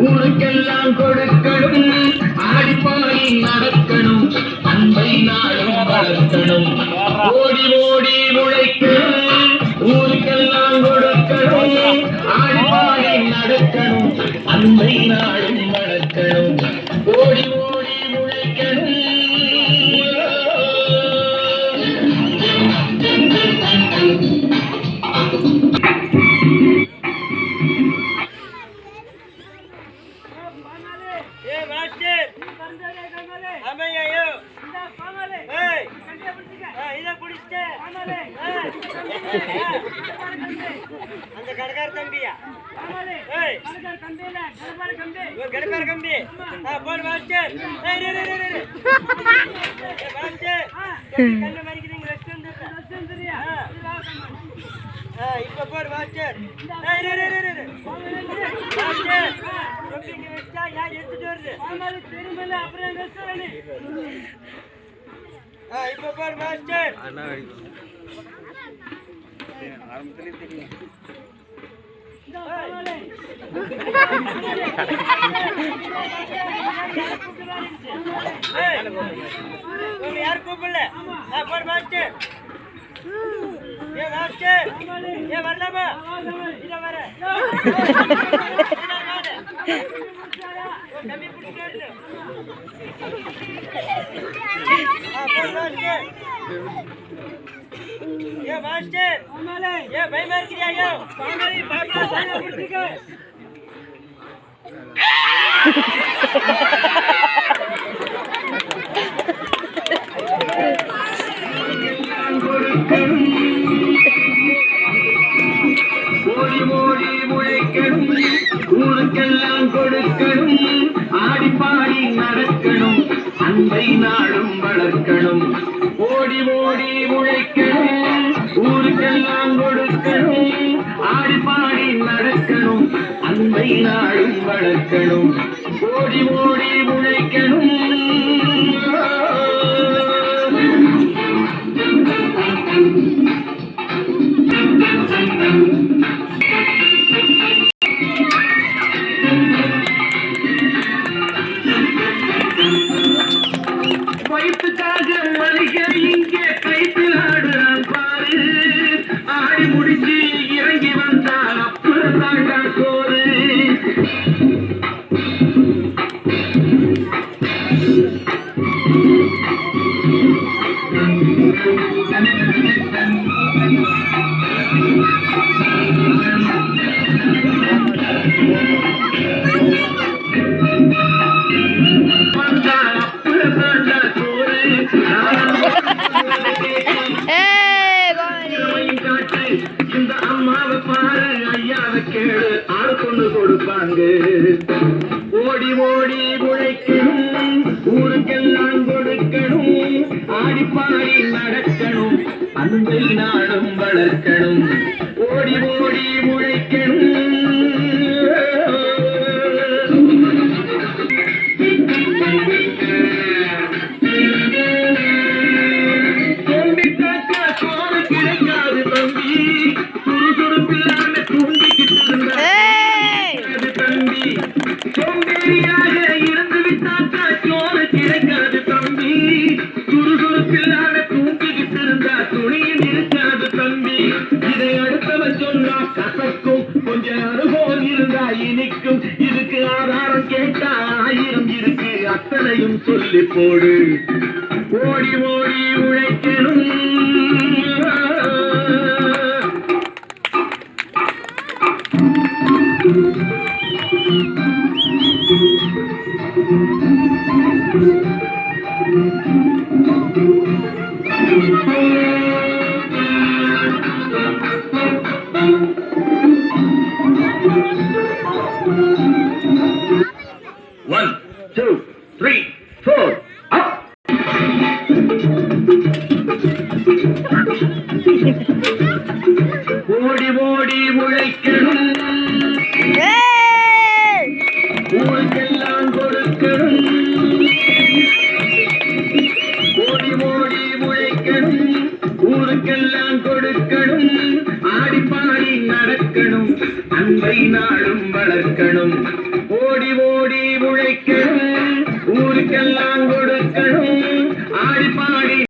ஊருக்கெல்லாம் கொடுக்கணும் ஆடிப்பாடி நடக்கணும் அன்பை நாடும் வளர்க்கணும் ஓடி ஓடி உழைக்கணும் ஊருக்கெல்லாம் கொடுக்கணும் ஆடிப்பாடி நடக்கணும் அன்பை நாடும் வளர்க்கணும் ஓடி ஓடி உழைக்கணும் அந்த கடகார தம்பியா கடகார கம்பி போடு மாஸ்டர் கண்ணு மறிக்கிறீங்க இப்ப போடு மாஸ்டர் வச்சா யார் எடுத்துட்டு வருது திரும்ப அப்புறம் இப்ப போடு மாஸ்டர் ஆரம்பத்திலே தெரியும் யார் கூப்பிடல போடு மாஸ்டர் மாஸ்டர் வரலாமா இத வர கம்மி பிடிச்சிட்டு மாஸ்டர் பயமா இருக்கிறியா ஓடி ஓடி உழைக்கணும் ஊருக்கெல்லாம் கொடுக்கணும் ஆடிப்பாடி நடக்கணும் அன்பை நாடும் வளர்க்கணும் ஓடி ஓடி உழைக்கணும் ஊருக்கெல்லாம் கொடுக்கணும் ஆடிப்பாடி நடக்கணும் அன்பை நாடும் வளர்க்கணும் ஓடி ஓடி உழைக்கணும் வயிற்றுக்காக மளிக இங்கே கைத்தில் ஆடுறான் பாரு ஆடி முடிச்சு இறங்கி வந்தால் அப்புறம் தாண்டா சோறு இந்த அம்மாவை பாரு ஐயாவை கேளு ஆள் கொண்டு கொடுப்பாங்க ஓடி ஓடி உழைக்கணும் ஊருக்கெல்லாம் கொடுக்கணும் ஆடிப்பாடி நடக்கணும் அன்பை நாடும் வளர்க்கணும் ஓடி ஓடி உழைக்கணும் கொஞ்சம் அனுபவம் இருந்தா இனிக்கும் இதுக்கு ஆதாரம் கேட்டா 1000 இருக்கு அத்தனையும் சொல்லி போடு ஓடி ஓடி உழைக்கணும் One, two, three, four, up! ஓடி ஓடி உழைக்கணும் ஊருக்கெல்லாம் கொடுக்கணும் ஓடி ஓடி உழைக்கணும் ஊருக்கெல்லாம் கொடுக்கணும் ஆடிப்பாடி நடக்கணும் அன்பை நாடும் வளர்க்கணும் ஓடி உழைக்க